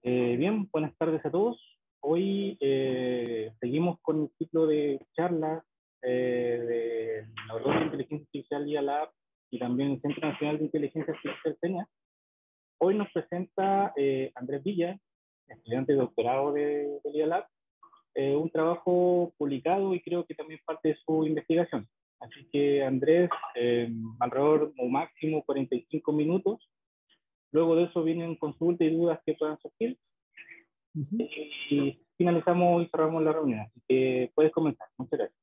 Bien, buenas tardes a todos. Hoy seguimos con el ciclo de charlas de Laboratorio de Inteligencia Artificial IA Lab y también el Centro Nacional de Inteligencia Artificial CENIA. Hoy nos presenta Andrés Villa, estudiante de doctorado del IA Lab, un trabajo publicado y creo que también parte de su investigación. Así que Andrés, alrededor o máximo 45 minutos. Luego de eso vienen consultas y dudas que puedan surgir. Y finalizamos y cerramos la reunión. Así que puedes comenzar. Muchas gracias.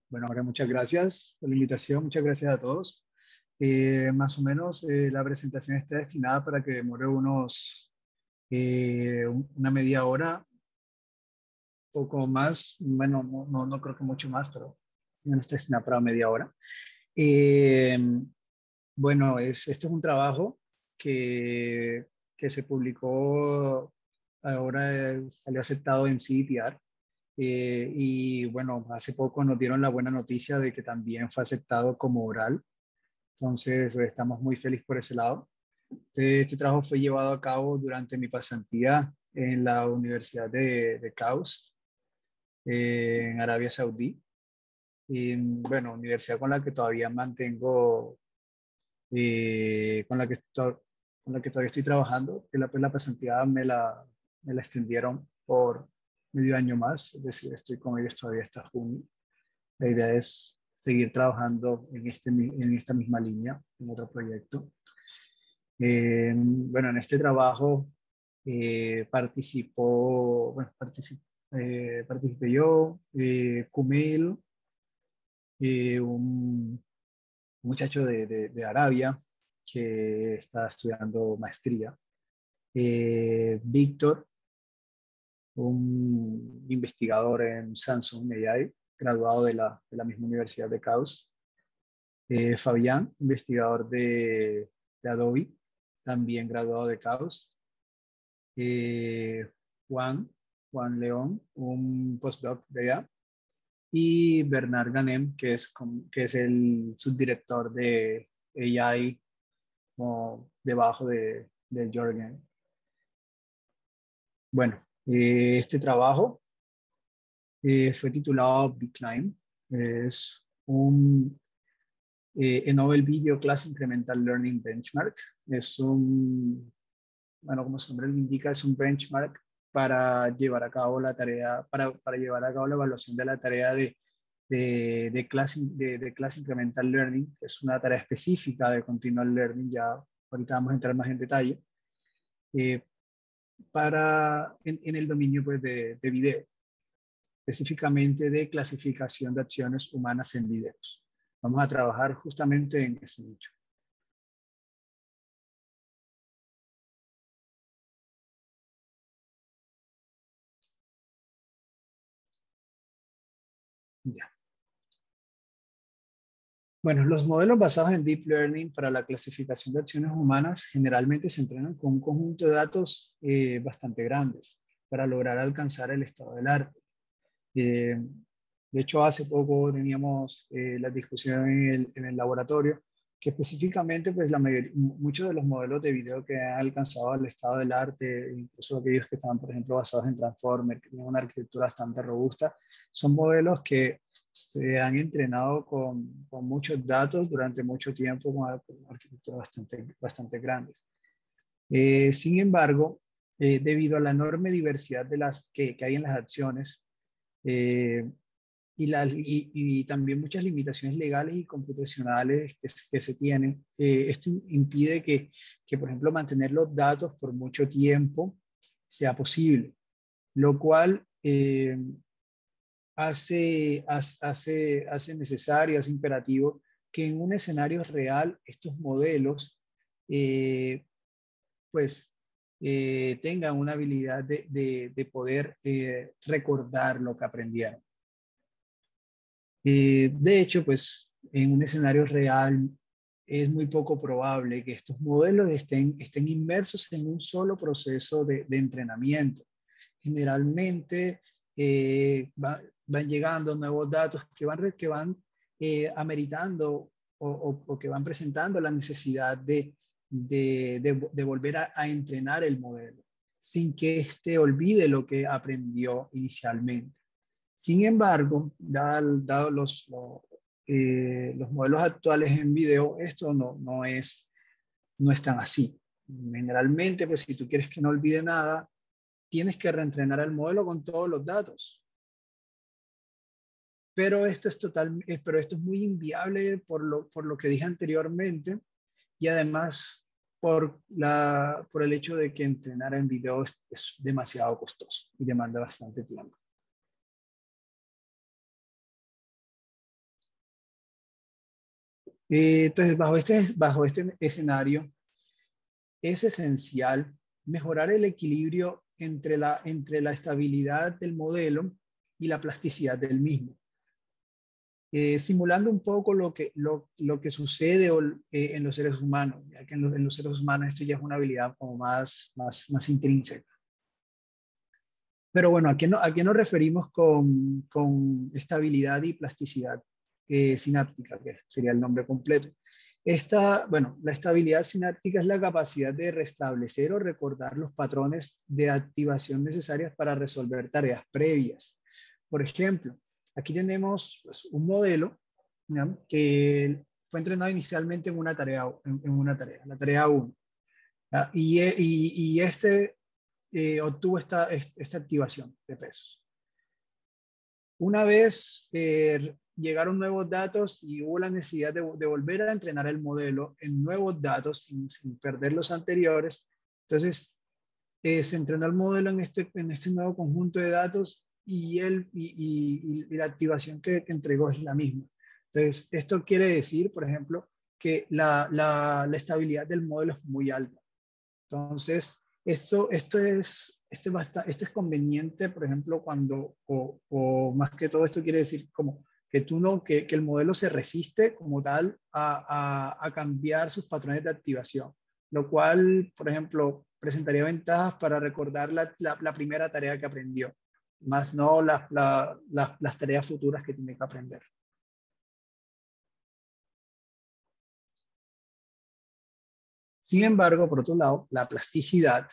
Bueno, ahora muchas gracias por la invitación. Muchas gracias a todos. Más o menos la presentación está destinada para que demore una media hora, poco más. Bueno, no creo que mucho más, pero no está destinada para media hora. Bueno, esto es un trabajo que se publicó, ahora salió aceptado en CEPR. Y bueno, hace poco nos dieron la buena noticia de que también fue aceptado como oral. Entonces, estamos muy felices por ese lado. Este trabajo fue llevado a cabo durante mi pasantía en la Universidad de Caus, en Arabia Saudí. Y bueno, universidad con la que todavía mantengo, con la que todavía estoy trabajando, que la pasantía me la extendieron por medio año más, es decir, estoy con ellos todavía hasta junio. La idea es seguir trabajando en esta misma línea, en otro proyecto. Bueno, en este trabajo participé yo, Kumail, un muchacho de Arabia que está estudiando maestría, Víctor, un investigador en Samsung AI, graduado de la misma Universidad de Caus, Fabián, investigador de Adobe, también graduado de Caus, Juan León, un postdoc de allá, y Bernard Ganem, que es el subdirector de AI, como debajo de Jorgen. Bueno, este trabajo fue titulado Big Climb. Es un Novel Video Class Incremental Learning Benchmark. Es bueno, como su nombre lo indica, es un benchmark para llevar a cabo la tarea, para llevar a cabo la evaluación de la tarea de class incremental learning, que es una tarea específica de continual learning. Ya ahorita vamos a entrar más en detalle, en el dominio pues, de video, específicamente de clasificación de acciones humanas en videos. Vamos a trabajar justamente en ese nicho. Ya. Bueno, los modelos basados en Deep Learning para la clasificación de acciones humanas generalmente se entrenan con un conjunto de datos bastante grandes para lograr alcanzar el estado del arte. De hecho, hace poco teníamos la discusión en el laboratorio que específicamente pues, muchos de los modelos de video que han alcanzado el estado del arte, incluso aquellos que estaban, por ejemplo, basados en Transformer, que tienen una arquitectura bastante robusta, son modelos que se han entrenado con muchos datos durante mucho tiempo, con arquitecturas bastante grandes. Sin embargo, debido a la enorme diversidad que hay en las acciones, y también muchas limitaciones legales y computacionales que se tienen, esto impide que, por ejemplo, mantener los datos por mucho tiempo sea posible, lo cual hace necesario, hace imperativo que en un escenario real estos modelos pues tengan una habilidad de poder recordar lo que aprendieron. De hecho, pues en un escenario real es muy poco probable que estos modelos estén inmersos en un solo proceso de entrenamiento. Generalmente van llegando nuevos datos que van ameritando o que van presentando la necesidad de de volver a entrenar el modelo, sin que éste olvide lo que aprendió inicialmente. Sin embargo, dado los modelos actuales en video, esto no es tan así. Generalmente, pues si tú quieres que no olvide nada, tienes que reentrenar el modelo con todos los datos. Pero esto es muy inviable por lo que dije anteriormente, y además por el hecho de que entrenar en video es demasiado costoso y demanda bastante tiempo. Entonces, bajo este escenario, es esencial mejorar el equilibrio entre la estabilidad del modelo y la plasticidad del mismo. Simulando un poco lo que sucede en los seres humanos, ya que en los seres humanos esto ya es una habilidad como más intrínseca. Pero bueno, ¿a qué nos referimos con estabilidad y plasticidad sináptica, que sería el nombre completo? La estabilidad sináptica es la capacidad de restablecer o recordar los patrones de activación necesarias para resolver tareas previas. Por ejemplo, aquí tenemos pues, un modelo, ¿no?, que fue entrenado inicialmente en una tarea, la tarea 1. Y este obtuvo esta activación de pesos. Una vez llegaron nuevos datos y hubo la necesidad de volver a entrenar el modelo en nuevos datos sin perder los anteriores, entonces se entrenó el modelo en este nuevo conjunto de datos y la activación que entregó es la misma. Entonces, esto quiere decir, por ejemplo, que la estabilidad del modelo es muy alta. Entonces, esto es conveniente, por ejemplo, o más que todo esto quiere decir como que el modelo se resiste como tal a cambiar sus patrones de activación, lo cual, por ejemplo, presentaría ventajas para recordar la primera tarea que aprendió, más no las tareas futuras que tiene que aprender. Sin embargo, por otro lado, la plasticidad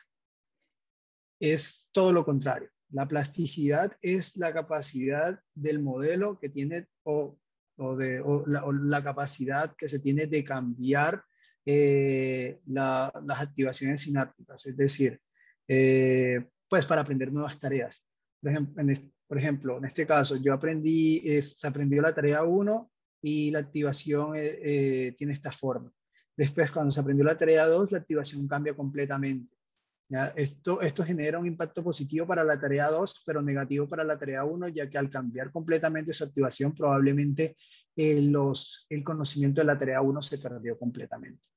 es todo lo contrario. La plasticidad es la capacidad del modelo que tiene o la capacidad que se tiene de cambiar las activaciones sinápticas, es decir, pues para aprender nuevas tareas. Por ejemplo, en este caso, se aprendió la tarea 1 y la activación tiene esta forma. Después, cuando se aprendió la tarea 2, la activación cambia completamente. ¿Ya? Esto genera un impacto positivo para la tarea 2, pero negativo para la tarea 1, ya que al cambiar completamente su activación, probablemente el conocimiento de la tarea 1 se perdió completamente.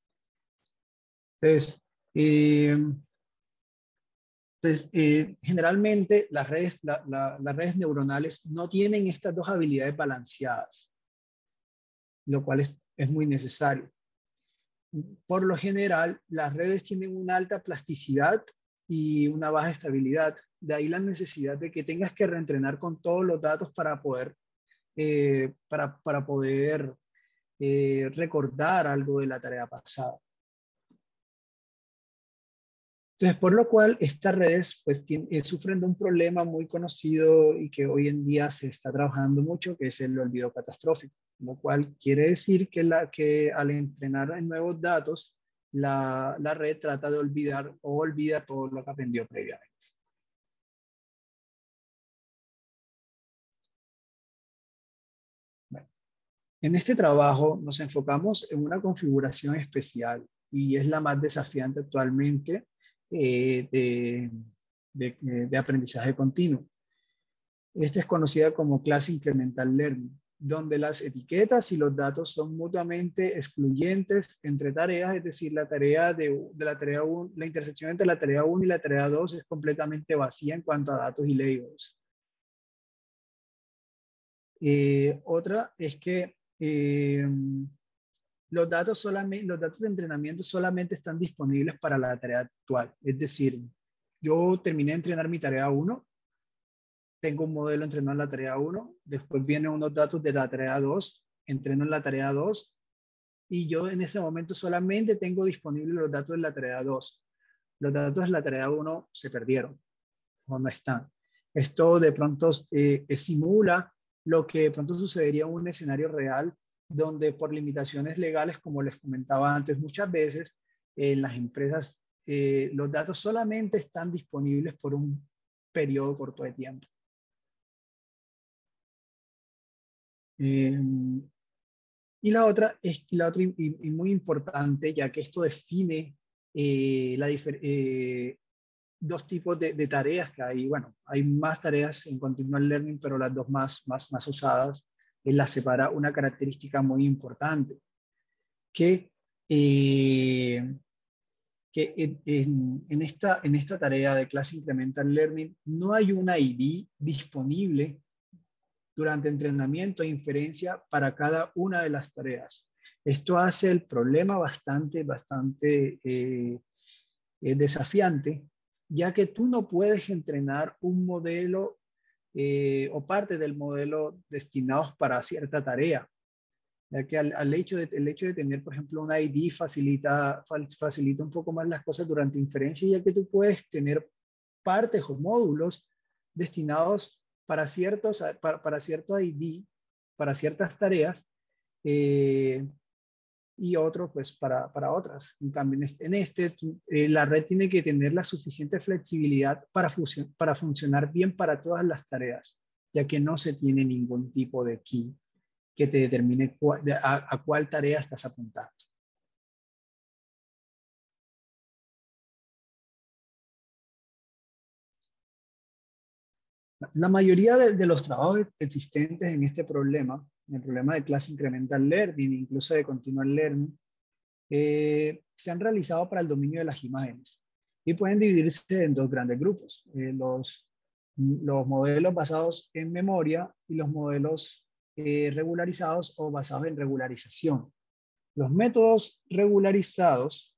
Entonces, generalmente las redes neuronales no tienen estas dos habilidades balanceadas, lo cual es muy necesario. Por lo general, las redes tienen una alta plasticidad y una baja estabilidad. De ahí la necesidad de que tengas que reentrenar con todos los datos para poder recordar algo de la tarea pasada. Entonces, por lo cual, estas redes pues, sufren de un problema muy conocido y que hoy en día se está trabajando mucho, que es el olvido catastrófico, lo cual quiere decir que al entrenar en nuevos datos, la red trata de olvidar o olvida todo lo que aprendió previamente. Bueno, en este trabajo nos enfocamos en una configuración especial y es la más desafiante actualmente de aprendizaje continuo. Esta es conocida como Class Incremental Learning, donde las etiquetas y los datos son mutuamente excluyentes entre tareas, es decir, la intersección entre la tarea 1 y la tarea 2 es completamente vacía en cuanto a datos y labels. Otra es que los datos de entrenamiento solamente están disponibles para la tarea actual. Es decir, yo terminé de entrenar mi tarea 1, tengo un modelo entrenado en la tarea 1, después vienen unos datos de la tarea 2, entreno en la tarea 2 y yo en ese momento solamente tengo disponibles los datos de la tarea 2. Los datos de la tarea 1 se perdieron o no están. Esto de pronto simula lo que de pronto sucedería en un escenario real, donde por limitaciones legales, como les comentaba antes, muchas veces en las empresas los datos solamente están disponibles por un periodo corto de tiempo. Y la otra es y muy importante, ya que esto define dos tipos de tareas que hay. Bueno, hay más tareas en Continual Learning, pero las dos más usadas, las separa una característica muy importante, que en esta tarea de Class Incremental Learning no hay una ID disponible durante entrenamiento e inferencia para cada una de las tareas. Esto hace el problema bastante desafiante, ya que tú no puedes entrenar un modelo o parte del modelo destinados para cierta tarea, ya que el hecho de tener, por ejemplo, una ID facilita un poco más las cosas durante inferencia, ya que tú puedes tener partes o módulos destinados para cierto ID, para ciertas tareas, y otros pues para otras. En cambio, la red tiene que tener la suficiente flexibilidad para funcionar bien para todas las tareas, ya que no se tiene ningún tipo de key que te determine a cuál tarea estás apuntando. La mayoría de los trabajos existentes en este problema, el problema de Class Incremental Learning, incluso de Continual Learning, se han realizado para el dominio de las imágenes y pueden dividirse en dos grandes grupos: los modelos basados en memoria y los modelos regularizados o basados en regularización. Los métodos regularizados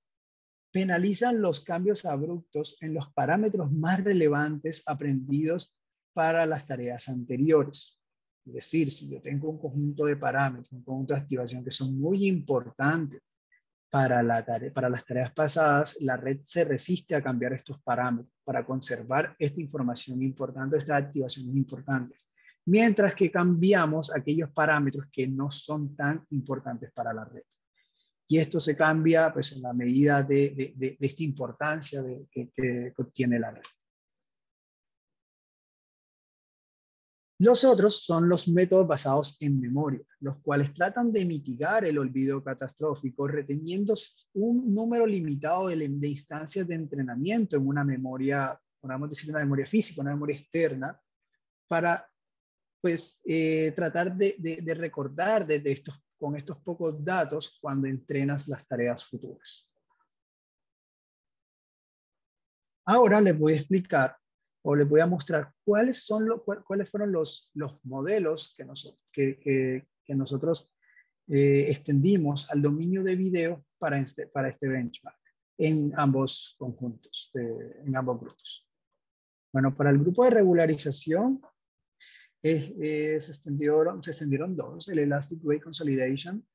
penalizan los cambios abruptos en los parámetros más relevantes aprendidos para las tareas anteriores. Es decir, si yo tengo un conjunto de parámetros, un conjunto de activación que son muy importantes para las tareas pasadas, la red se resiste a cambiar estos parámetros para conservar esta información importante, estas activaciones importantes, mientras que cambiamos aquellos parámetros que no son tan importantes para la red. Y esto se cambia pues en la medida de esta importancia que obtiene la red. Los otros son los métodos basados en memoria, los cuales tratan de mitigar el olvido catastrófico reteniendo un número limitado de instancias de entrenamiento en una memoria, podemos decir una memoria física, una memoria externa, para pues tratar de recordar con estos pocos datos cuando entrenas las tareas futuras. Ahora les voy a explicar o les voy a mostrar cuáles fueron los modelos que nosotros extendimos al dominio de video para este benchmark en ambos conjuntos, en ambos grupos. Bueno, para el grupo de regularización se extendieron dos: el Elastic Weight Consolidation,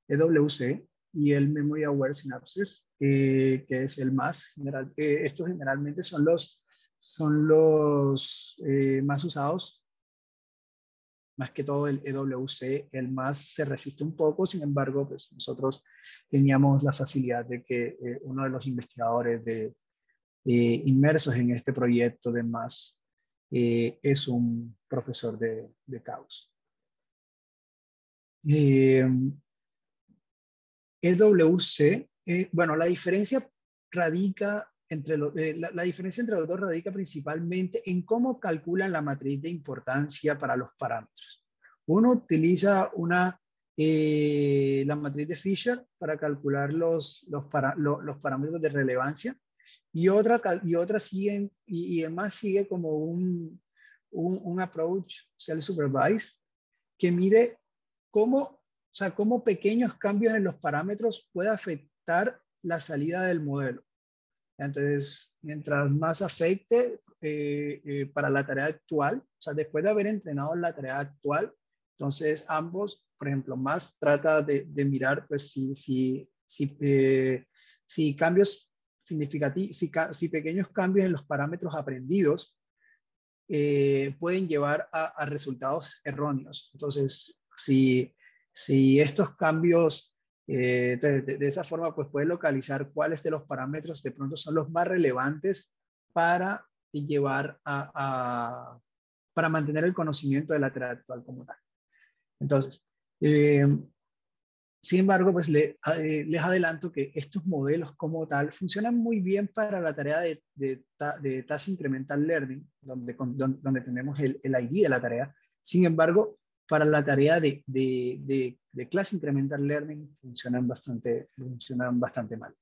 EWC, y el Memory Aware Synapses, que es el más general. Estos generalmente son los más usados, más que todo el EWC, el más se resiste un poco. Sin embargo, pues nosotros teníamos la facilidad de que uno de los investigadores inmersos en este proyecto de más es un profesor de Caus. EWC, bueno, la diferencia radica la diferencia entre los dos radica principalmente en cómo calculan la matriz de importancia para los parámetros. Uno utiliza la matriz de Fisher para calcular los parámetros de relevancia, y otra sigue, y además sigue como un approach self-supervised que mide cómo pequeños cambios en los parámetros puede afectar la salida del modelo. Entonces, mientras más afecte para la tarea actual, o sea, después de haber entrenado la tarea actual, entonces ambos por ejemplo, más trata de mirar pues, si cambios significativos, si pequeños cambios en los parámetros aprendidos pueden llevar a resultados erróneos. Entonces, si estos cambios de esa forma, pues puede localizar cuáles de los parámetros de pronto son los más relevantes para llevar para mantener el conocimiento de la tarea actual como tal. Entonces, sin embargo, pues les adelanto que estos modelos como tal funcionan muy bien para la tarea de Task Incremental Learning, donde tenemos el ID de la tarea. Sin embargo, para la tarea de Class Incremental Learning funcionan bastante mal.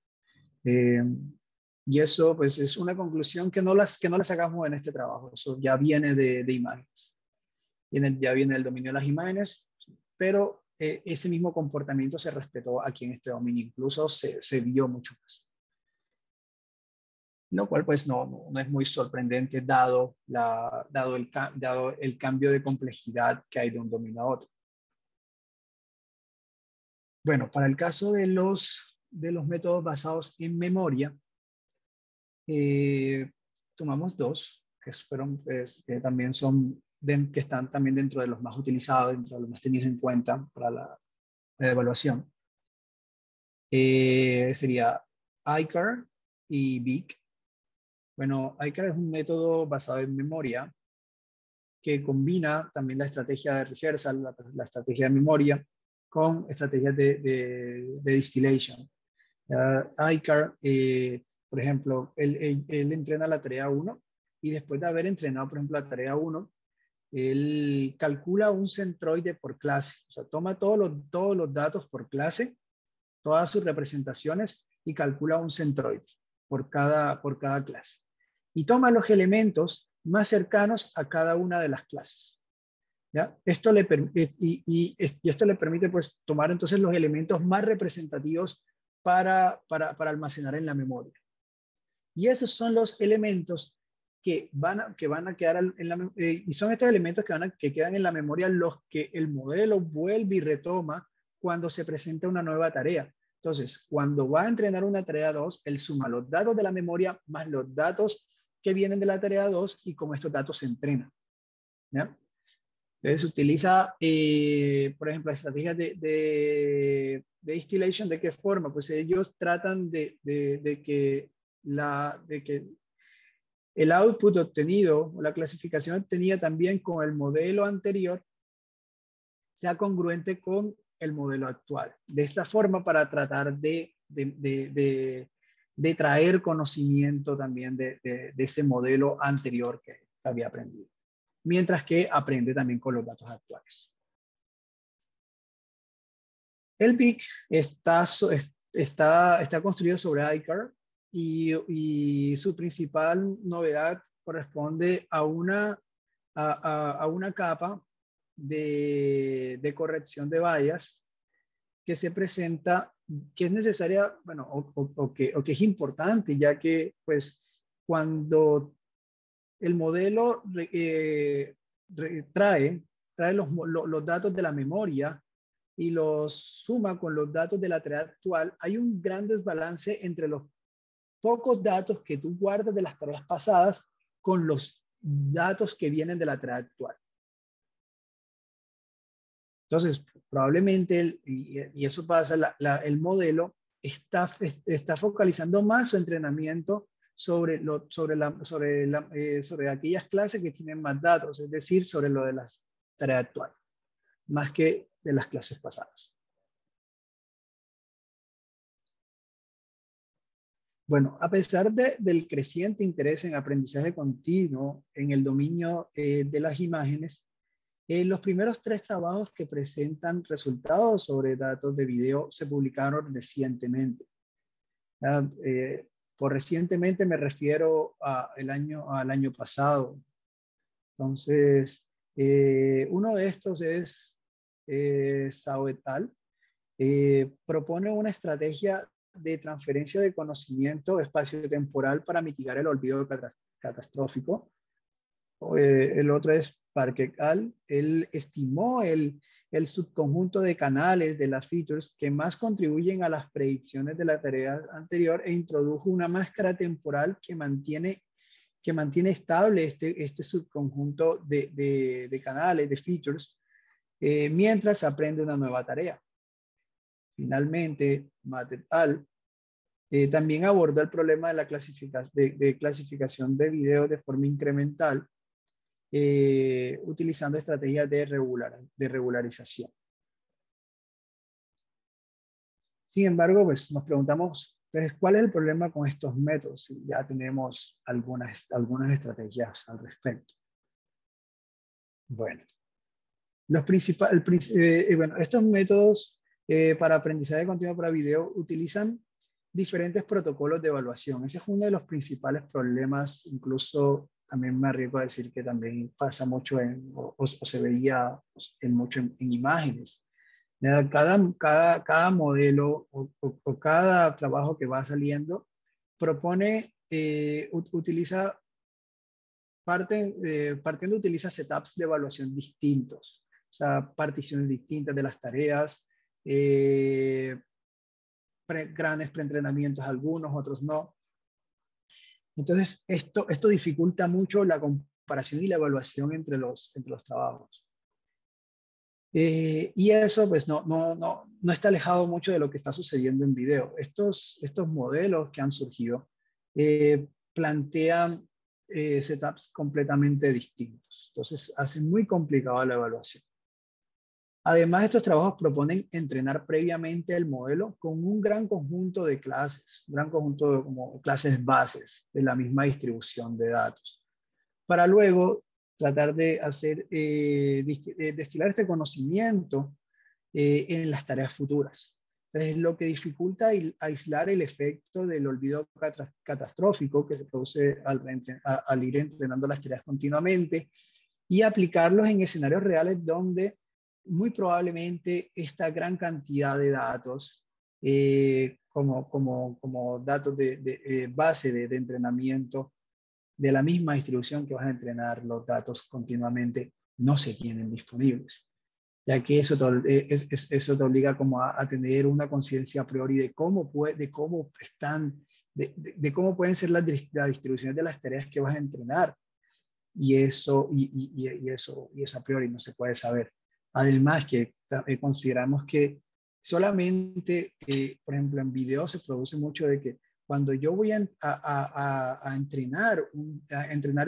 Y eso pues es una conclusión que no la sacamos en este trabajo. Eso ya viene de imágenes. Ya viene del dominio de las imágenes, pero ese mismo comportamiento se respetó aquí en este dominio, incluso se vio mucho más. Lo cual pues no es muy sorprendente dado el cambio de complejidad que hay de un dominio a otro. Bueno, para el caso de los métodos basados en memoria, tomamos dos, que también que están también dentro de los más utilizados, dentro de los más tenidos en cuenta para la evaluación. Sería ICAR y BIC. Bueno, ICAR es un método basado en memoria que combina también la estrategia de rehearsal, la estrategia de memoria, con estrategias de distillation. ICAR, por ejemplo, él entrena la tarea 1 y después de haber entrenado, por ejemplo, la tarea 1, él calcula un centroide por clase. O sea, toma todos los datos por clase, todas sus representaciones y calcula un centroide por cada clase. Y toma los elementos más cercanos a cada una de las clases. ¿Ya? Esto le permite pues, tomar entonces los elementos más representativos para almacenar en la memoria. Y esos son los elementos que van a quedar y son estos elementos que quedan en la memoria los que el modelo vuelve y retoma cuando se presenta una nueva tarea. Entonces, cuando va a entrenar una tarea 2, él suma los datos de la memoria más los datos que vienen de la tarea 2 y con estos datos se entrena. ¿Ya? Entonces, utiliza, por ejemplo, estrategias de distillation. ¿De qué forma? Pues ellos tratan de que el output obtenido o la clasificación obtenida también con el modelo anterior sea congruente con el modelo actual. De esta forma, para tratar de traer conocimiento también de ese modelo anterior que había aprendido, mientras que aprende también con los datos actuales. El BIC está construido sobre ICAR y su principal novedad corresponde a una capa de corrección de vallas que se presenta, que es necesaria, bueno, o que es importante, ya que pues cuando el modelo trae los datos de la memoria y los suma con los datos de la tarea actual, hay un gran desbalance entre los pocos datos que tú guardas de las tareas pasadas con los datos que vienen de la tarea actual. Entonces, probablemente, y eso pasa, el modelo está focalizando más su entrenamiento sobre aquellas clases que tienen más datos, es decir, sobre lo de las tareas actuales, más que de las clases pasadas. Bueno, a pesar del creciente interés en aprendizaje continuo en el dominio de las imágenes, los primeros 3 trabajos que presentan resultados sobre datos de video se publicaron recientemente. Por recientemente me refiero al año pasado. Entonces, uno de estos es Zhao et al. Propone una estrategia de transferencia de conocimiento espacio-temporal para mitigar el olvido catastrófico. El otro es Park et al. Él estimó el el subconjunto de canales de las features que más contribuyen a las predicciones de la tarea anterior e introdujo una máscara temporal que mantiene estable este subconjunto de canales, de features, mientras aprende una nueva tarea. Finalmente, Matt et al. También abordó el problema de la clasificación de video de forma incremental, utilizando estrategias de regularización. Sin embargo, pues nos preguntamos, pues, ¿cuál es el problema con estos métodos? Ya tenemos algunas estrategias al respecto. Bueno, estos métodos para aprendizaje continuo para video utilizan diferentes protocolos de evaluación. Ese es uno de los principales problemas, incluso también me arriesgo a decir que también pasa mucho o se veía mucho en imágenes. Cada modelo o cada trabajo que va saliendo propone, utiliza setups de evaluación distintos, o sea, particiones distintas de las tareas, grandes preentrenamientos algunos, otros no. Entonces, esto dificulta mucho la comparación y la evaluación entre los trabajos. Y eso pues no está alejado mucho de lo que está sucediendo en video. Estos modelos que han surgido plantean setups completamente distintos. Entonces hacen muy complicada la evaluación. Además, estos trabajos proponen entrenar previamente el modelo con un gran conjunto de clases, un gran conjunto de como clases bases de la misma distribución de datos, para luego tratar de hacer, destilar este conocimiento en las tareas futuras. Entonces, lo que dificulta aislar el efecto del olvido catastrófico que se produce al ir entrenando las tareas continuamente y aplicarlos en escenarios reales donde muy probablemente esta gran cantidad de datos, como datos de base de entrenamiento, de la misma distribución que vas a entrenar los datos continuamente, no se tienen disponibles, ya que eso te obliga como a tener una conciencia a priori de cómo pueden ser las distribuciones de las tareas que vas a entrenar, y eso a priori no se puede saber. Además que consideramos que solamente, por ejemplo, en video se produce mucho de que cuando yo voy a entrenar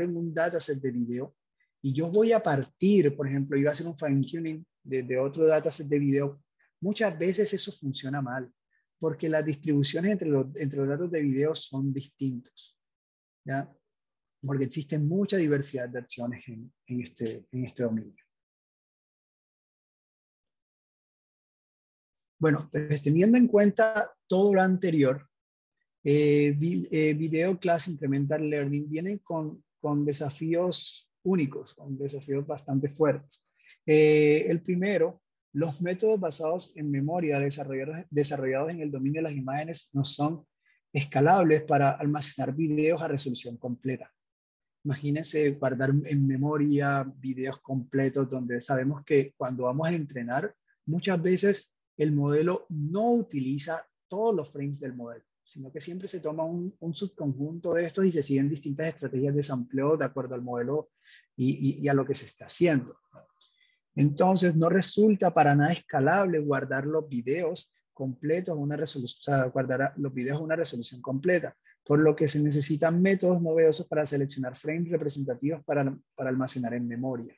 en un dataset de video y yo voy a partir, por ejemplo, yo voy a hacer un fine tuning de otro dataset de video, muchas veces eso funciona mal, porque las distribuciones entre los datos de video son distintos, ¿ya? Porque existe mucha diversidad de acciones en este dominio. Bueno, pues teniendo en cuenta todo lo anterior, Video Class Incremental Learning viene con desafíos únicos, con desafíos bastante fuertes. El primero, los métodos basados en memoria desarrollados en el dominio de las imágenes no son escalables para almacenar videos a resolución completa. Imagínense guardar en memoria videos completos donde sabemos que cuando vamos a entrenar, muchas veces el modelo no utiliza todos los frames del modelo, sino que siempre se toma un subconjunto de estos y se siguen distintas estrategias de sampleo de acuerdo al modelo y a lo que se está haciendo. Entonces, no resulta para nada escalable guardar los videos completos a una resolución, o sea, guardar los videos a una resolución completa, por lo que se necesitan métodos novedosos para seleccionar frames representativos para almacenar en memoria.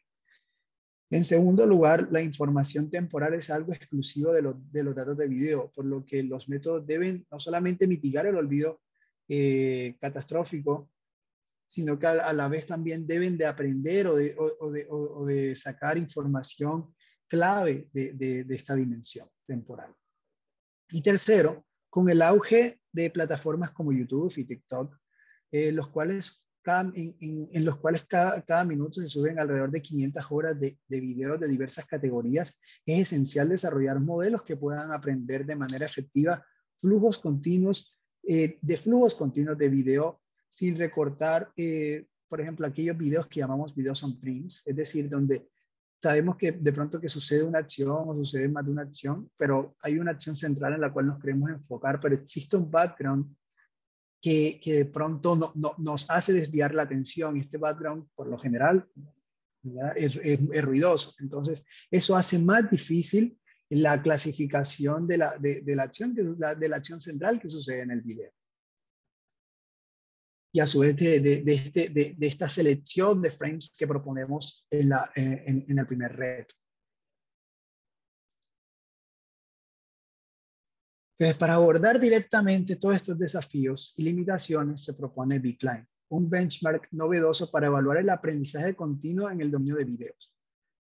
En segundo lugar, la información temporal es algo exclusivo de los datos de video, por lo que los métodos deben no solamente mitigar el olvido catastrófico, sino que a la vez también deben de aprender o de sacar información clave de esta dimensión temporal. Y tercero, con el auge de plataformas como YouTube y TikTok, en los cuales cada minuto se suben alrededor de 500 horas de videos de diversas categorías, es esencial desarrollar modelos que puedan aprender de manera efectiva flujos continuos de video sin recortar, por ejemplo, aquellos videos que llamamos videos on prints, es decir, donde sabemos que de pronto que sucede una acción o sucede más de una acción, pero hay una acción central en la cual nos queremos enfocar, pero existe un background que de pronto nos hace desviar la atención. Este background, por lo general, es ruidoso. Entonces, eso hace más difícil la clasificación de la acción, de la acción central que sucede en el video. Y a su vez de esta selección de frames que proponemos en el primer reto. Entonces, para abordar directamente todos estos desafíos y limitaciones, se propone BClimb, un benchmark novedoso para evaluar el aprendizaje continuo en el dominio de videos,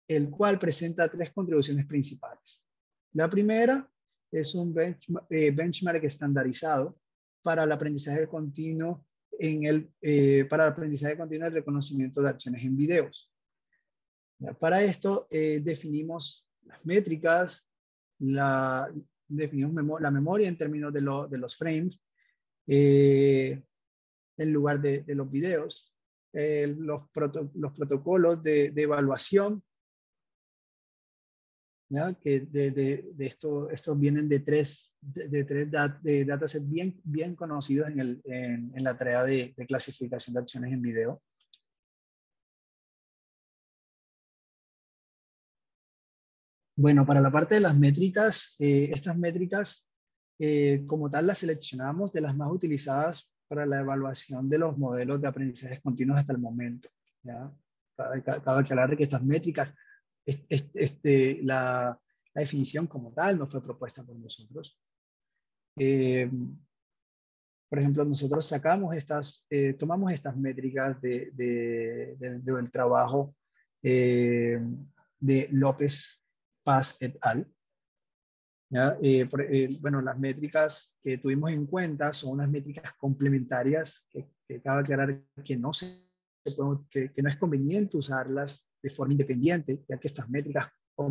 el cual presenta 3 contribuciones principales. La primera es un benchmark estandarizado para el aprendizaje continuo para el aprendizaje continuo del reconocimiento de acciones en videos. Para esto definimos las métricas, definimos la memoria en términos de los frames, en lugar de los videos, los protocolos de evaluación, ¿ya? Que estos vienen de tres datasets bien conocidos en la tarea de clasificación de acciones en video. Bueno, para la parte de las métricas, estas métricas como tal las seleccionamos de las más utilizadas para la evaluación de los modelos de aprendizajes continuos hasta el momento, ¿ya? Cabe aclarar que estas métricas, la definición como tal no fue propuesta por nosotros. Por ejemplo, nosotros tomamos estas métricas del trabajo de López Paz et al. ¿Ya? Bueno, las métricas que tuvimos en cuenta son unas métricas complementarias que cabe aclarar que no es conveniente usarlas de forma independiente, ya que estas métricas se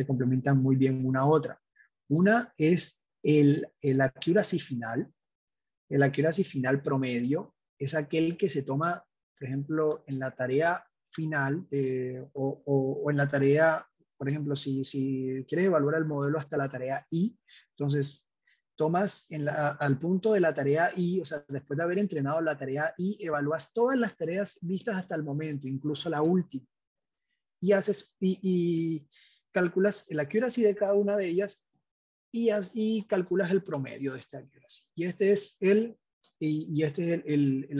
complementan muy bien una a otra. Una es el accuracy final. El accuracy final promedio es aquel que se toma, por ejemplo, en la tarea final o en la tarea, por ejemplo, si quieres evaluar el modelo hasta la tarea I, entonces tomas al punto de la tarea I, o sea, después de haber entrenado la tarea I, evalúas todas las tareas vistas hasta el momento, incluso la última, y calculas el accuracy de cada una de ellas y calculas el promedio de este accuracy. Y este es el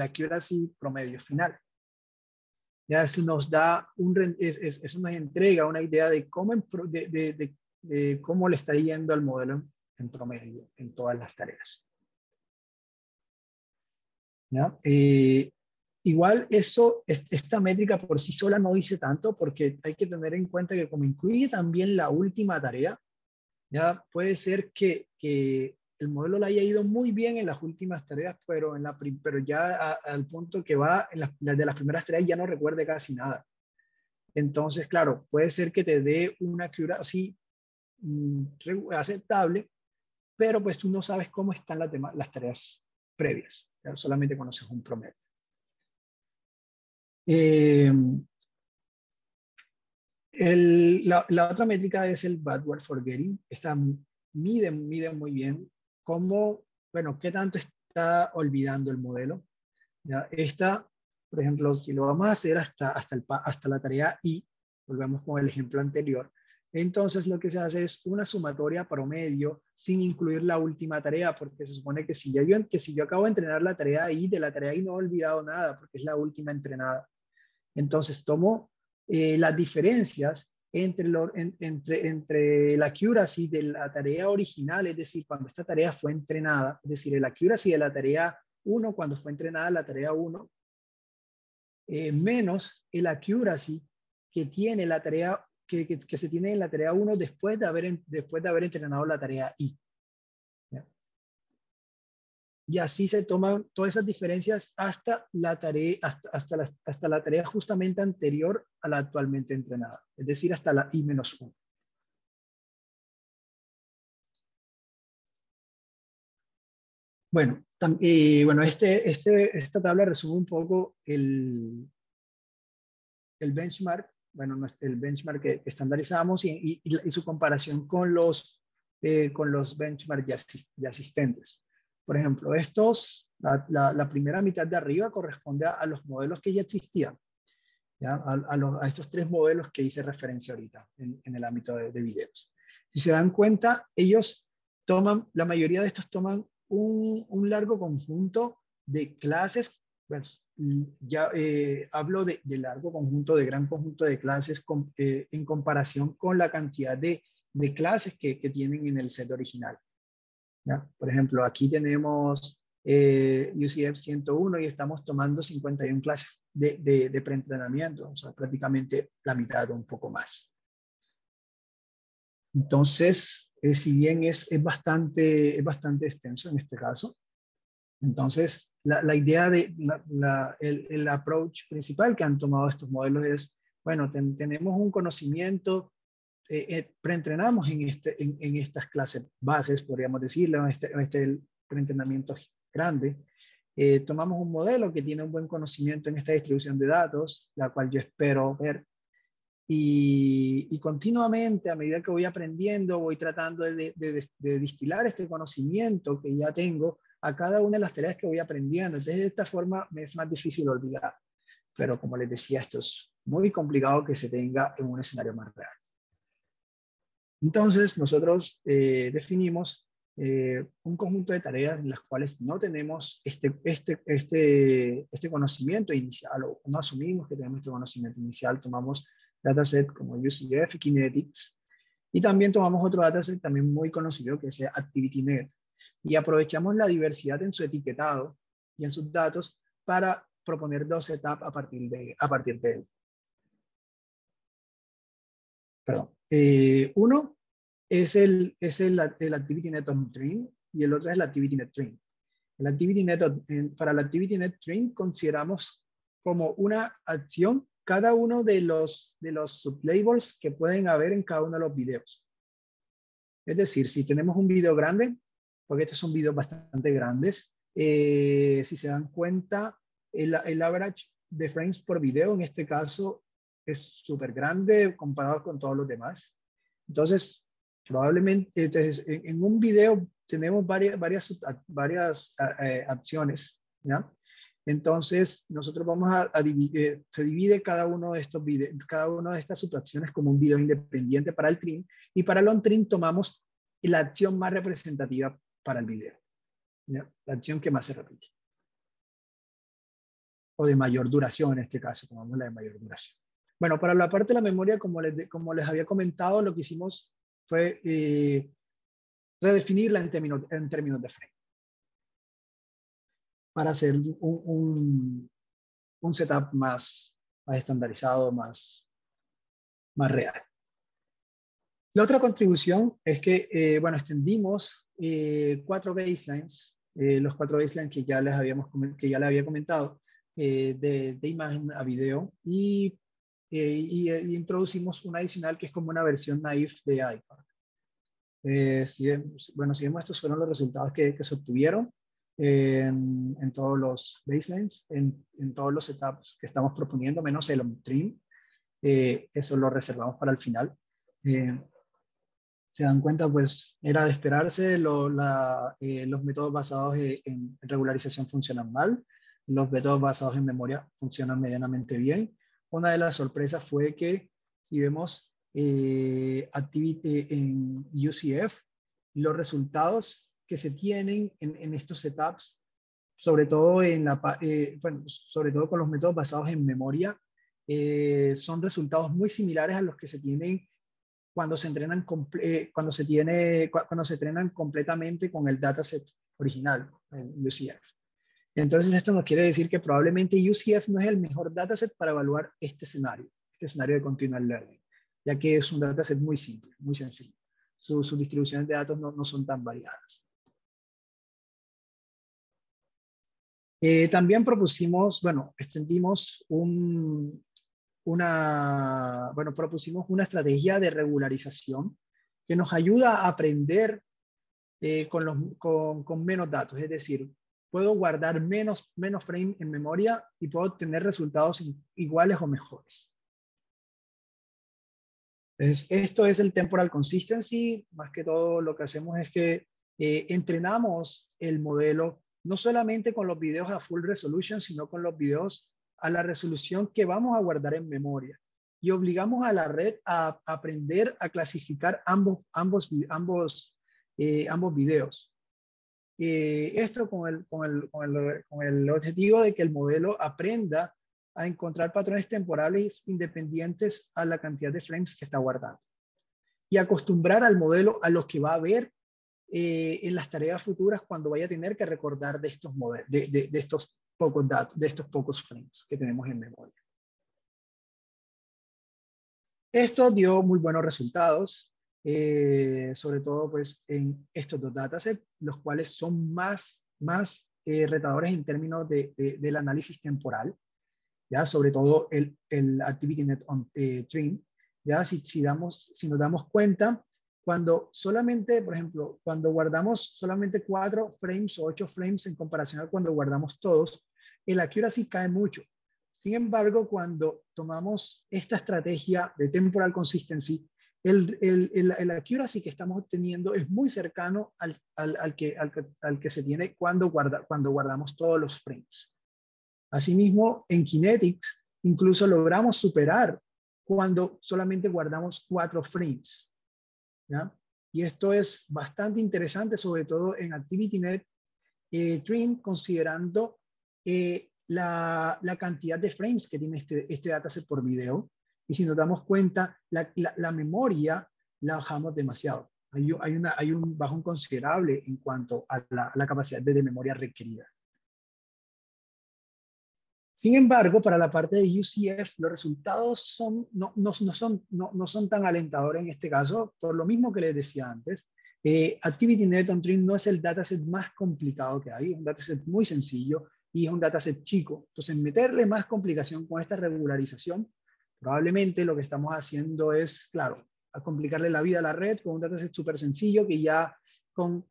accuracy promedio final. Ya eso nos da eso nos entrega una idea de cómo le está yendo al modelo en promedio en todas las tareas. ¿Ya? Igual esta métrica por sí sola no dice tanto, porque hay que tener en cuenta que como incluye también la última tarea, ya puede ser que el modelo le haya ido muy bien en las últimas tareas, pero ya al punto que va de las primeras tareas ya no recuerde casi nada. Entonces, claro, puede ser que te dé una accuracy aceptable, pero pues tú no sabes cómo están las tareas previas, ya solamente conoces un promedio. La otra métrica es el backward forgetting. Esta mide muy bien qué tanto está olvidando el modelo. ¿Ya? Esta, por ejemplo, si lo vamos a hacer hasta la tarea I, volvemos con el ejemplo anterior, entonces lo que se hace es una sumatoria promedio sin incluir la última tarea, porque se supone que si yo acabo de entrenar la tarea I, de la tarea I no he olvidado nada, porque es la última entrenada. Entonces tomo las diferencias entre la accuracy de la tarea original, es decir, cuando esta tarea fue entrenada, es decir, el accuracy de la tarea 1 cuando fue entrenada la tarea 1, menos el accuracy que tiene la tarea que se tiene en la tarea 1 después de haber entrenado la tarea I. ¿Ya? Y así se toman todas esas diferencias hasta la tarea justamente anterior a la actualmente entrenada, es decir, hasta la I-1. Bueno, esta tabla resume un poco el benchmark, bueno, el benchmark que estandarizamos y su comparación con los benchmarks ya existentes. Por ejemplo, la primera mitad de arriba corresponde a los modelos que ya existían, ¿ya? A estos 3 modelos que hice referencia ahorita en el ámbito de videos. Si se dan cuenta, la mayoría de estos toman un largo conjunto de clases. Pues, ya hablo de largo conjunto, de gran conjunto de clases en comparación con la cantidad de clases que tienen en el set original, ¿ya? Por ejemplo, aquí tenemos UCF 101 y estamos tomando 51 clases de preentrenamiento, o sea, prácticamente la mitad o un poco más. Entonces, si bien es bastante extenso en este caso, entonces la idea el approach principal que han tomado estos modelos es, bueno, tenemos un conocimiento, preentrenamos en estas clases bases, podríamos decirlo, en este preentrenamiento grande. Tomamos un modelo que tiene un buen conocimiento en esta distribución de datos, la cual yo espero ver. Y continuamente, a medida que voy aprendiendo, voy tratando de destilar este conocimiento que ya tengo a cada una de las tareas que voy aprendiendo. Entonces, de esta forma me es más difícil olvidar. Pero como les decía, esto es muy complicado que se tenga en un escenario más real. Entonces, nosotros definimos un conjunto de tareas en las cuales no tenemos este conocimiento inicial, o no asumimos que tenemos este conocimiento inicial. Tomamos dataset como UCF y Kinetics, y también tomamos otro dataset también muy conocido que es ActivityNet, y aprovechamos la diversidad en su etiquetado y en sus datos para proponer 2 setups a partir de él. Perdón. Uno es el ActivityNet on-train y el otro es el ActivityNet train. Para el ActivityNet train consideramos como una acción cada uno de los sublabels que pueden haber en cada uno de los videos. Es decir, si tenemos un video grande, porque estos son videos bastante grandes, si se dan cuenta, el average de frames por video en este caso es súper grande comparado con todos los demás. Entonces, probablemente, en un video tenemos varias acciones, ¿ya? Entonces, nosotros vamos a dividir, se divide cada uno de estos videos, cada una de estas subacciones como un video independiente para el trim, y para el on-trim tomamos la acción más representativa para el video, ¿ya? La acción que más se repite. O de mayor duración, en este caso, tomamos la de mayor duración. Bueno, para la parte de la memoria, como les había comentado, lo que hicimos fue redefinirla en términos de frame, para hacer un setup más estandarizado, más real. La otra contribución es que, bueno, extendimos 4 baselines, los 4 baselines que ya les había comentado, de imagen a video, y introducimos una adicional que es como una versión naive de iPad. Bueno, si vemos, estos fueron los resultados que se obtuvieron en todos los baselines, en todos los setups que estamos proponiendo, menos el on-trim. Eso lo reservamos para el final. Se dan cuenta, pues era de esperarse, los métodos basados en regularización funcionan mal, los métodos basados en memoria funcionan medianamente bien. Una de las sorpresas fue que, si vemos en UCF, los resultados que se tienen en estos setups, sobre todo, sobre todo con los métodos basados en memoria, son resultados muy similares a los que se tienen cuando se entrenan completamente con el dataset original, el UCF. Entonces, esto nos quiere decir que probablemente UCF no es el mejor dataset para evaluar este escenario de continual learning, ya que es un dataset muy simple, muy sencillo. Sus distribuciones de datos no son tan variadas. También propusimos, bueno, propusimos una estrategia de regularización que nos ayuda a aprender con menos datos. Es decir, puedo guardar menos frame en memoria y puedo obtener resultados iguales o mejores. Esto es el temporal consistency. Más que todo lo que hacemos es que entrenamos el modelo no solamente con los videos a full resolution, sino con los videos a la resolución que vamos a guardar en memoria. Y obligamos a la red a aprender a clasificar ambos videos. Esto con el objetivo de que el modelo aprenda a encontrar patrones temporales independientes a la cantidad de frames que está guardando y acostumbrar al modelo a lo que va a ver en las tareas futuras cuando vaya a tener que recordar de estos modelos, de estos pocos datos, de estos pocos frames que tenemos en memoria. Esto dio muy buenos resultados, sobre todo pues en estos dos datasets, los cuales son más retadores en términos del análisis temporal, ya sobre todo el ActivityNet Trim. Ya si nos damos cuenta, cuando solamente, por ejemplo, cuando guardamos solamente 4 frames o 8 frames en comparación a cuando guardamos todos, el accuracy cae mucho. Sin embargo, cuando tomamos esta estrategia de temporal consistency, el accuracy que estamos obteniendo es muy cercano al que se tiene cuando guardamos todos los frames. Asimismo, en Kinetics, incluso logramos superar cuando solamente guardamos 4 frames. ¿Ya? Y esto es bastante interesante, sobre todo en ActivityNet Trim, considerando la cantidad de frames que tiene este dataset por video. Y si nos damos cuenta, la memoria la bajamos demasiado. Hay un bajón considerable en cuanto a la capacidad de memoria requerida. Sin embargo, para la parte de UCF, los resultados no son tan alentadores en este caso, por lo mismo que les decía antes. ActivityNet OnTrim no es el dataset más complicado que hay, es un dataset muy sencillo y es un dataset chico. Entonces, meterle más complicación con esta regularización, probablemente lo que estamos haciendo es, claro, a complicarle la vida a la red con un dataset súper sencillo que ya con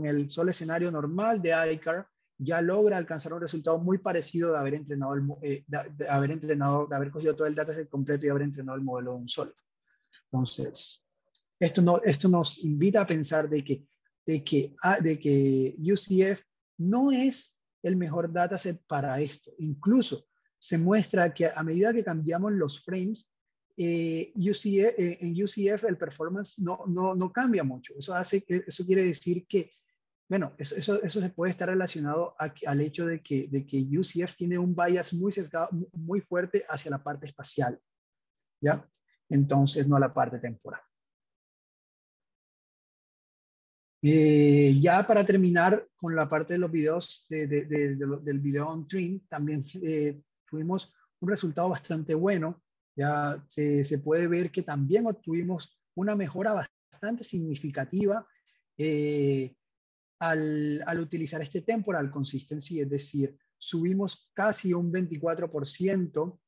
el solo escenario normal de ICAR ya logra alcanzar un resultado muy parecido de haber entrenado, de haber cogido todo el dataset completo y haber entrenado el modelo de un solo. Entonces, esto nos invita a pensar de que UCF no es el mejor dataset para esto. Incluso se muestra que a medida que cambiamos los frames, en UCF el performance no cambia mucho. Eso quiere decir que, bueno, eso se puede estar relacionado al hecho de que UCF tiene un bias muy sesgado, muy fuerte hacia la parte espacial, ¿ya? Entonces, no a la parte temporal. Ya para terminar con la parte de los videos, del video on Trim, también tuvimos un resultado bastante bueno. Ya se puede ver que también obtuvimos una mejora bastante significativa al utilizar este temporal consistency, es decir, subimos casi un 24%,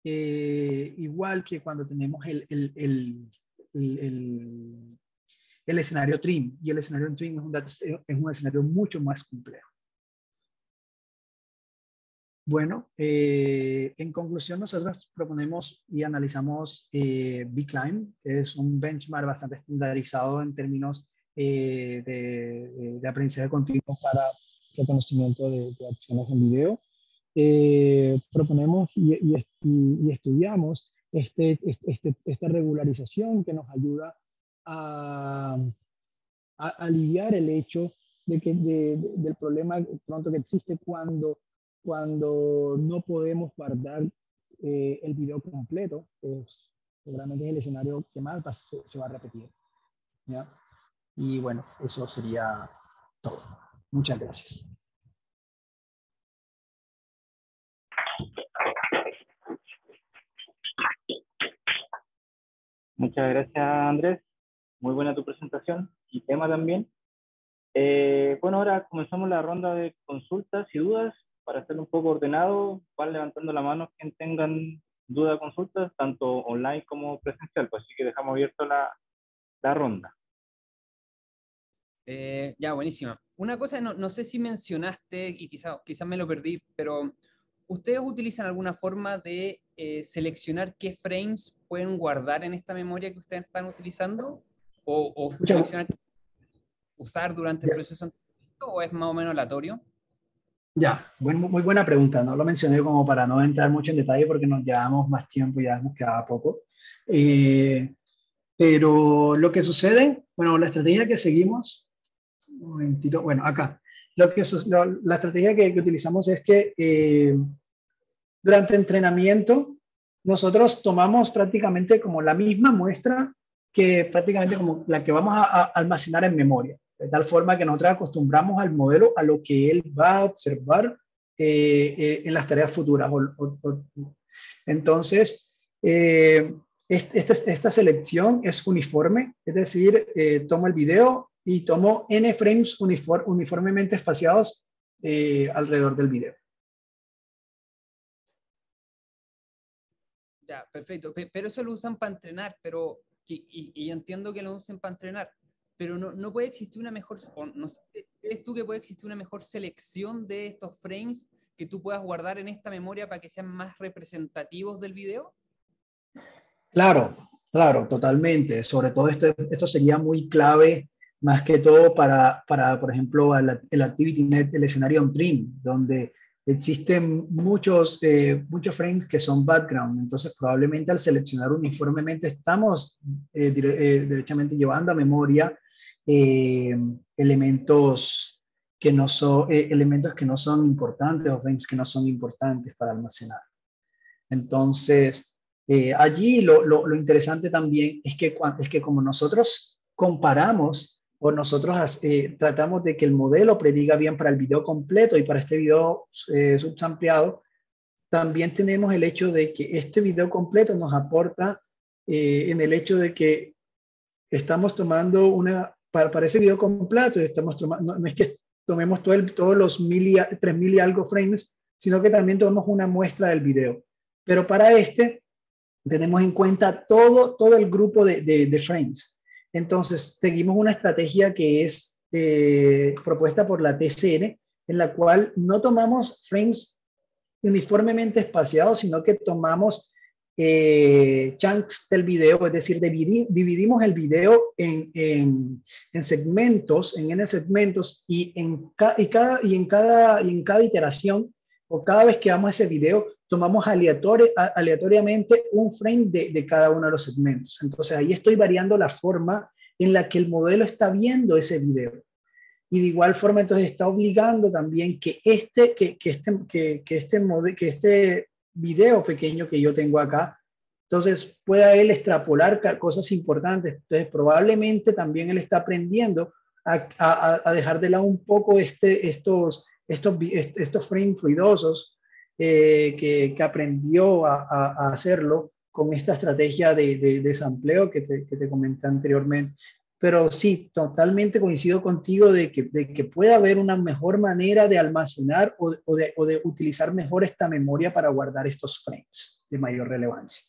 igual que cuando tenemos el escenario Trim, y el escenario Trim es un escenario mucho más complejo. Bueno, en conclusión, nosotros proponemos y analizamos BClimb, que es un benchmark bastante estandarizado en términos de aprendizaje continuo para reconocimiento de acciones en video. Proponemos y estudiamos esta regularización que nos ayuda a aliviar el hecho del problema pronto que existe cuando no podemos guardar el video completo, pues seguramente es el escenario que más se va a repetir, ¿ya? Y bueno, eso sería todo. Muchas gracias. Muchas gracias, Andrés. Muy buena tu presentación y tema también. Bueno, ahora comenzamos la ronda de consultas y dudas. Para hacerlo un poco ordenado, van levantando la mano quien tengan duda o consultas, tanto online como presencial. Pues así que dejamos abierto la ronda. Ya, buenísima. Una cosa, no sé si mencionaste, y quizás me lo perdí, pero ¿ustedes utilizan alguna forma de seleccionar qué frames pueden guardar en esta memoria que ustedes están utilizando? ¿O Mucha- seleccionar usar durante el ya, proceso de entrenamiento, o es más o menos aleatorio? ya, muy buena pregunta. No lo mencioné como para no entrar mucho en detalle porque nos llevamos más tiempo, ya nos quedaba poco. Eh, pero lo que sucede, bueno, la estrategia que seguimos, un momentito, bueno, acá, la estrategia que utilizamos es que durante entrenamiento nosotros tomamos prácticamente como la misma muestra que prácticamente como la que vamos a almacenar en memoria, de tal forma que nosotros acostumbramos al modelo a lo que él va a observar en las tareas futuras. Entonces, esta selección es uniforme, es decir, tomo el video y tomo n frames uniformemente espaciados alrededor del video. Ya, perfecto. Pero eso lo usan para entrenar, pero, y entiendo que lo usen para entrenar, pero no puede existir una mejor, o no sé, ¿crees tú que puede existir una mejor selección de estos frames que tú puedas guardar en esta memoria para que sean más representativos del video? Claro, claro, totalmente. Sobre todo esto sería muy clave, más que todo para por ejemplo, el ActivityNet, el escenario on-prem, donde existen muchos frames que son background. Entonces, probablemente al seleccionar uniformemente estamos derechamente llevando a memoria eh, elementos que no son importantes o frames que no son importantes para almacenar. Entonces, allí lo interesante también es que como nosotros comparamos o nosotros tratamos de que el modelo prediga bien para el video completo y para este video subsampleado, también tenemos el hecho de que este video completo nos aporta en el hecho de que estamos tomando para ese video completo, no es que tomemos todos los 3000 y algo frames, sino que también tomamos una muestra del video. Pero para este tenemos en cuenta todo el grupo de frames. Entonces, seguimos una estrategia que es propuesta por la TCN, en la cual no tomamos frames uniformemente espaciados, sino que tomamos chunks del video, es decir, dividimos el video en segmentos, en n segmentos, y en cada iteración o cada vez que vamos a ese video, tomamos aleatoriamente un frame de cada uno de los segmentos. Entonces ahí estoy variando la forma en la que el modelo está viendo ese video. Y de igual forma, entonces está obligando también que este video pequeño que yo tengo acá, entonces pueda él extrapolar cosas importantes. Entonces probablemente también él está aprendiendo a dejar de lado un poco estos frames ruidosos que aprendió a hacerlo con esta estrategia de sampleo que te comenté anteriormente. Pero sí, totalmente coincido contigo de que puede haber una mejor manera de almacenar o de utilizar mejor esta memoria para guardar estos frames de mayor relevancia.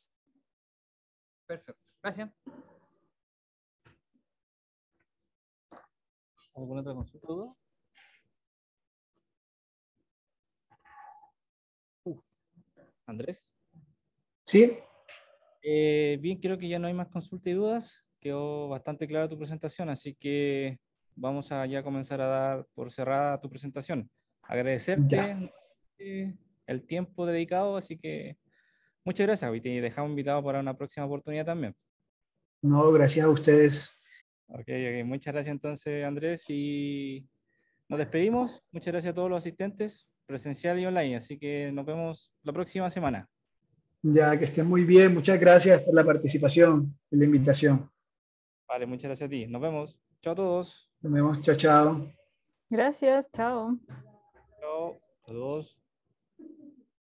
Perfecto. Gracias. ¿Alguna otra consulta? Andrés. Sí. Bien, creo que ya no hay más consultas y dudas. Quedó bastante clara tu presentación, así que vamos a ya comenzar a dar por cerrada tu presentación. Agradecerte el tiempo dedicado, así que muchas gracias y te dejamos invitado para una próxima oportunidad también. No, gracias a ustedes. Ok, muchas gracias entonces, Andrés, y nos despedimos. Muchas gracias a todos los asistentes, presencial y online, así que nos vemos la próxima semana. Ya, que estén muy bien. Muchas gracias por la participación y la invitación. Vale, muchas gracias a ti. Nos vemos. Chao a todos. Nos vemos. Chao, chao. Gracias, chao. Chao a todos.